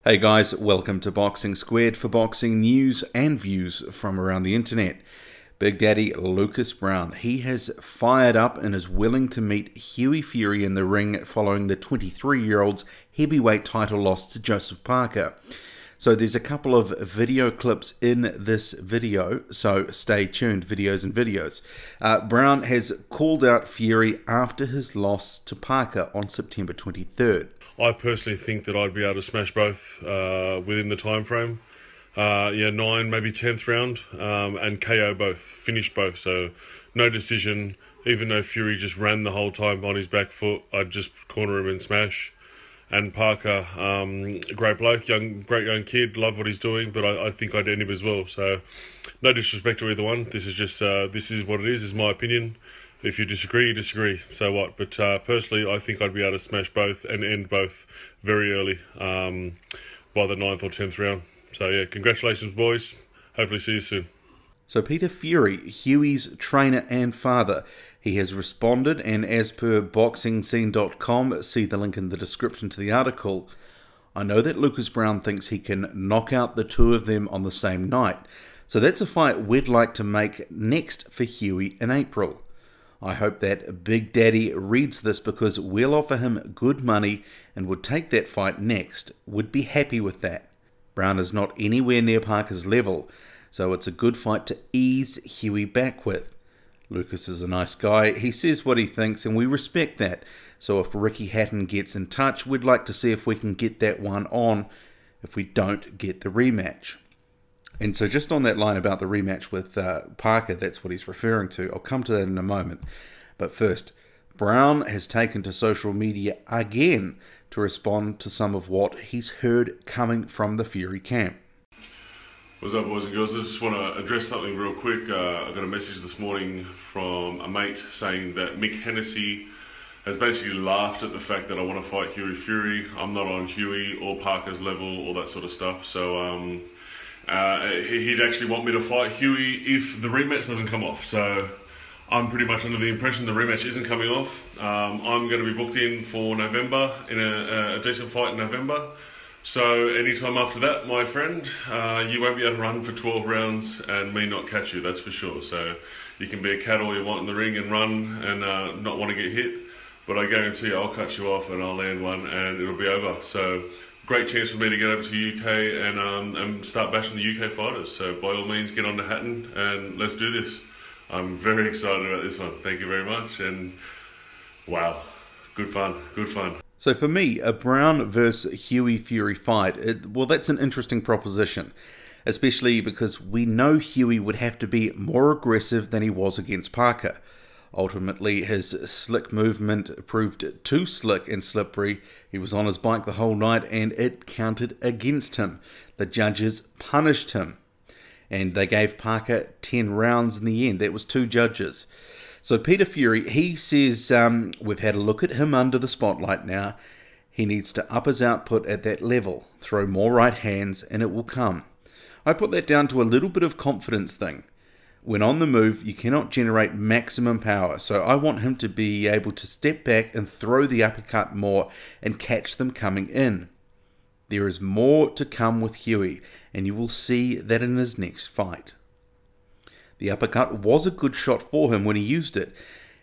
Hey guys, welcome to Boxing Squared for boxing news and views from around the internet. Big Daddy Lucas Browne, he has fired up and is willing to meet Hughie Fury in the ring following the 23-year-old's heavyweight title loss to Joseph Parker. So there's a couple of video clips in this video, so stay tuned, videos and videos. Browne has called out Fury after his loss to Parker on September 23rd. I personally think that I'd be able to smash both within the time frame. 9, maybe 10th round, and KO both, finish both. So no decision. Even though Fury just ran the whole time on his back foot, I'd just corner him and smash. And Parker, great bloke, great young kid, love what he's doing, but I think I'd end him as well. So no disrespect to either one. This is just this is what it is my opinion. If you disagree, you disagree. So what? But personally, I think I'd be able to smash both and end both very early by the 9th or 10th round. So yeah, congratulations, boys. Hopefully see you soon. So Peter Fury, Hughie's trainer and father, he has responded, and as per boxingscene.com, see the link in the description to the article, I know that Lucas Browne thinks he can knock out the two of them on the same night. So that's a fight we'd like to make next for Hughie in April. I hope that Big Daddy reads this because we'll offer him good money and would take that fight next. Would be happy with that. Browne is not anywhere near Parker's level, so it's a good fight to ease Hughie back with. Lucas is a nice guy. He says what he thinks and we respect that. So if Ricky Hatton gets in touch, we'd like to see if we can get that one on if we don't get the rematch. And so just on that line about the rematch with Parker, that's what he's referring to. I'll come to that in a moment. But first, Browne has taken to social media again to respond to some of what he's heard coming from the Fury camp. What's up, boys and girls? I just want to address something real quick. I got a message this morning from a mate saying that Mick Hennessy has basically laughed at the fact that I want to fight Hughie Fury. I'm not on Hughie or Parker's level, all that sort of stuff. So he'd actually want me to fight Hughie if the rematch doesn't come off. So I'm pretty much under the impression the rematch isn't coming off. I'm going to be booked in for November, in a decent fight in November. So anytime after that, my friend, you won't be able to run for 12 rounds and me not catch you, that's for sure. So you can be a cat all you want in the ring and run and not want to get hit. But I guarantee you I'll cut you off and I'll land one and it'll be over. So great chance for me to get over to the UK and start bashing the UK fighters. So by all means, get on to Hatton and let's do this. I'm very excited about this one. Thank you very much. And wow, good fun, good fun. So for me, a Browne versus Hughie Fury fight, well, that's an interesting proposition, especially because we know Hughie would have to be more aggressive than he was against Parker. Ultimately, his slick movement proved too slick and slippery. He was on his bike the whole night and it counted against him. The judges punished him. And they gave Parker 10 rounds in the end. That was 2 judges. So Peter Fury, he says, we've had a look at him under the spotlight now. He needs to up his output at that level, throw more right hands, and it will come. I put that down to a little bit of confidence thing. When on the move, you cannot generate maximum power, so I want him to be able to step back and throw the uppercut more and catch them coming in. There is more to come with Hughie, and you will see that in his next fight. The uppercut was a good shot for him when he used it.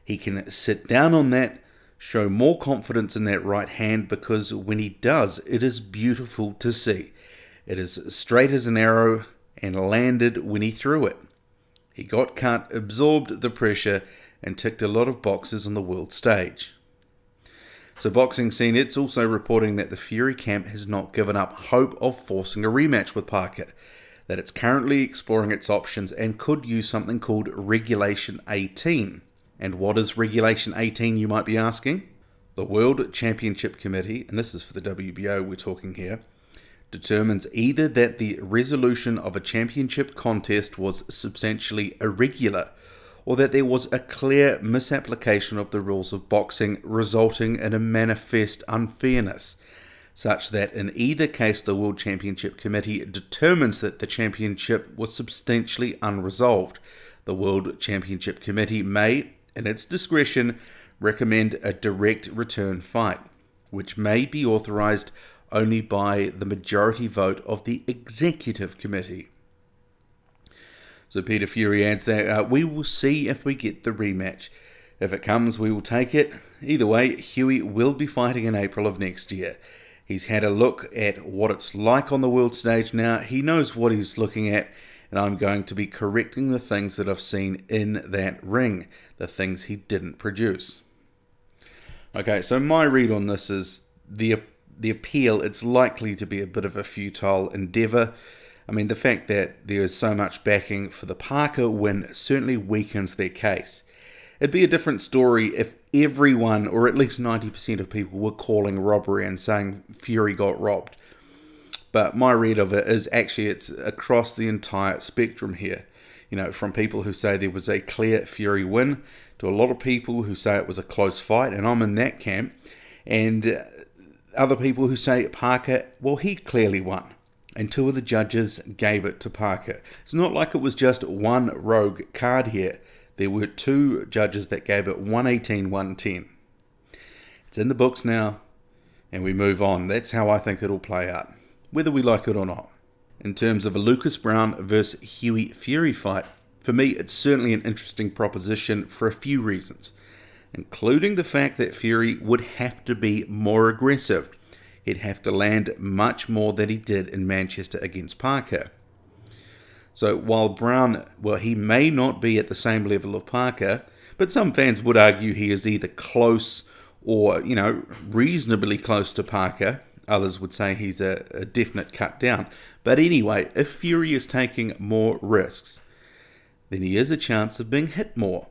He can sit down on that, show more confidence in that right hand, because when he does, it is beautiful to see. It is straight as an arrow and landed when he threw it. He got cut, absorbed the pressure, and ticked a lot of boxes on the world stage. So Boxing Scene, it's also reporting that the Fury camp has not given up hope of forcing a rematch with Parker, that it's currently exploring its options and could use something called Regulation 18. And what is Regulation 18, you might be asking? The World Championship Committee, and this is for the WBO we're talking here, determines either that the resolution of a championship contest was substantially irregular, or that there was a clear misapplication of the rules of boxing resulting in a manifest unfairness, such that in either case the World Championship Committee determines that the championship was substantially unresolved. The World Championship Committee may, in its discretion, recommend a direct return fight, which may be authorized only by the majority vote of the executive committee. So Peter Fury adds that we will see if we get the rematch. If it comes, we will take it. Either way, Hughie will be fighting in April of next year. He's had a look at what it's like on the world stage now. He knows what he's looking at, and I'm going to be correcting the things that I've seen in that ring, the things he didn't produce. Okay, so my read on this is the appeal, it's likely to be a bit of a futile endeavour. I mean, the fact that there is so much backing for the Parker win certainly weakens their case. It'd be a different story if everyone, or at least 90% of people, were calling robbery and saying Fury got robbed. But my read of it is actually it's across the entire spectrum here. You know, from people who say there was a clear Fury win to a lot of people who say it was a close fight, and I'm in that camp. And other people who say Parker, well, he clearly won. And two of the judges gave it to Parker. It's not like it was just one rogue card here. There were two judges that gave it 118-110. It's in the books now, and we move on. That's how I think it'll play out, whether we like it or not. In terms of a Lucas Browne versus Hughie Fury fight, for me it's certainly an interesting proposition for a few reasons, including the fact that Fury would have to be more aggressive. He'd have to land much more than he did in Manchester against Parker. So while Browne, well, he may not be at the same level of Parker, but some fans would argue he is either close or, you know, reasonably close to Parker. Others would say he's a definite cut down. But anyway, if Fury is taking more risks, then he has a chance of being hit more,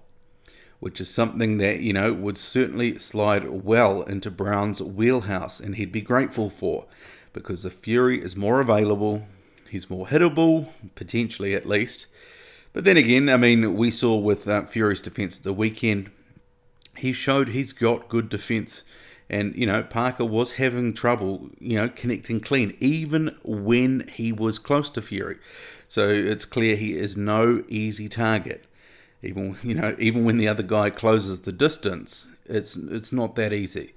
which is something that, you know, would certainly slide well into Browne's wheelhouse, and he'd be grateful for, because if Fury is more available, he's more hittable, potentially at least. But then again, I mean, we saw with Fury's defense at the weekend, he showed he's got good defense. And, you know, Parker was having trouble, you know, connecting clean, even when he was close to Fury. So it's clear he is no easy target. Even, you know, even when the other guy closes the distance, it's not that easy.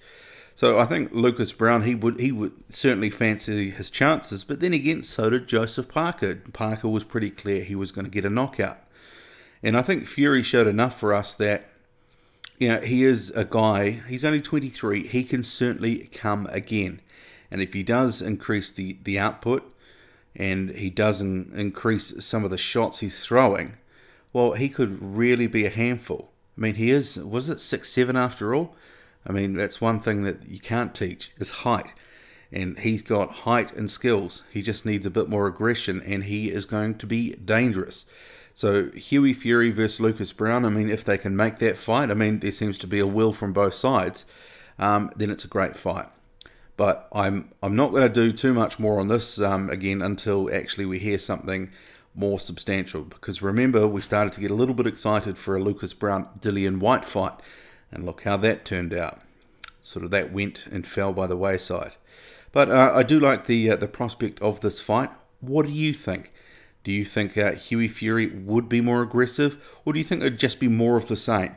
So I think Lucas Browne, he would certainly fancy his chances, but then again, so did Joseph Parker. Parker was pretty clear he was going to get a knockout. And I think Fury showed enough for us that, you know, he is a guy, he's only 23, he can certainly come again. And if he does increase the output, and he does increase some of the shots he's throwing, well, he could really be a handful. I mean, he is, was it 6'7" after all? I mean, that's one thing that you can't teach, is height. And he's got height and skills. He just needs a bit more aggression, and he is going to be dangerous. So, Hughie Fury versus Lucas Browne, I mean, if they can make that fight, I mean, there seems to be a will from both sides, then it's a great fight. But I'm not going to do too much more on this, again, until actually we hear something more substantial. Because remember, we started to get a little bit excited for a Lucas Browne-Dillian Whyte fight. And look how that turned out. Sort of that went and fell by the wayside. But I do like the prospect of this fight. What do you think? Do you think Hughie Fury would be more aggressive? Or do you think it would just be more of the same?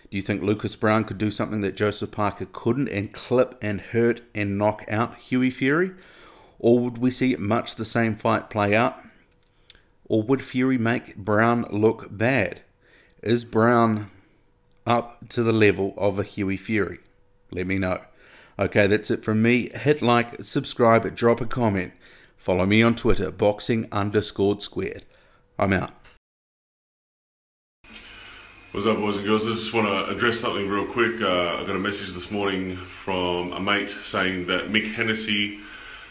Do you think Lucas Browne could do something that Joseph Parker couldn't and clip and hurt and knock out Hughie Fury? Or would we see much the same fight play out? Or would Fury make Browne look bad? Is Browne up to the level of a Hughie Fury? Let me know. Okay, that's it from me. Hit like, subscribe, drop a comment. Follow me on Twitter, boxing_squared. I'm out. What's up, boys and girls? I just want to address something real quick. I got a message this morning from a mate saying that Mick Hennessy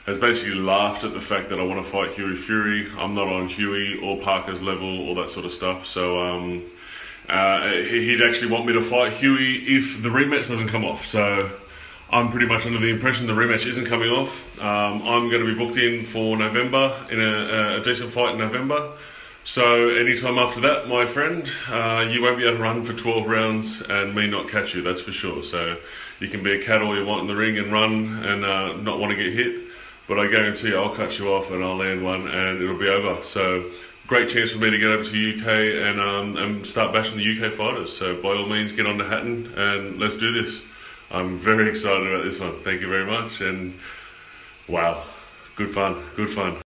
has basically laughed at the fact that I want to fight Hughie Fury. I'm not on Hughie or Parker's level, all that sort of stuff. So he'd actually want me to fight Hughie if the rematch doesn't come off. So I'm pretty much under the impression the rematch isn't coming off. I'm going to be booked in for November, in a decent fight in November. So anytime after that, my friend, you won't be able to run for 12 rounds and me not catch you, that's for sure. So you can be a cat all you want in the ring and run and not want to get hit, but I guarantee you I'll cut you off and I'll land one and it'll be over. So great chance for me to get over to the UK and start bashing the UK fighters. So by all means, get on to Hatton and let's do this. I'm very excited about this one. Thank you very much, and Wow, good fun, good fun.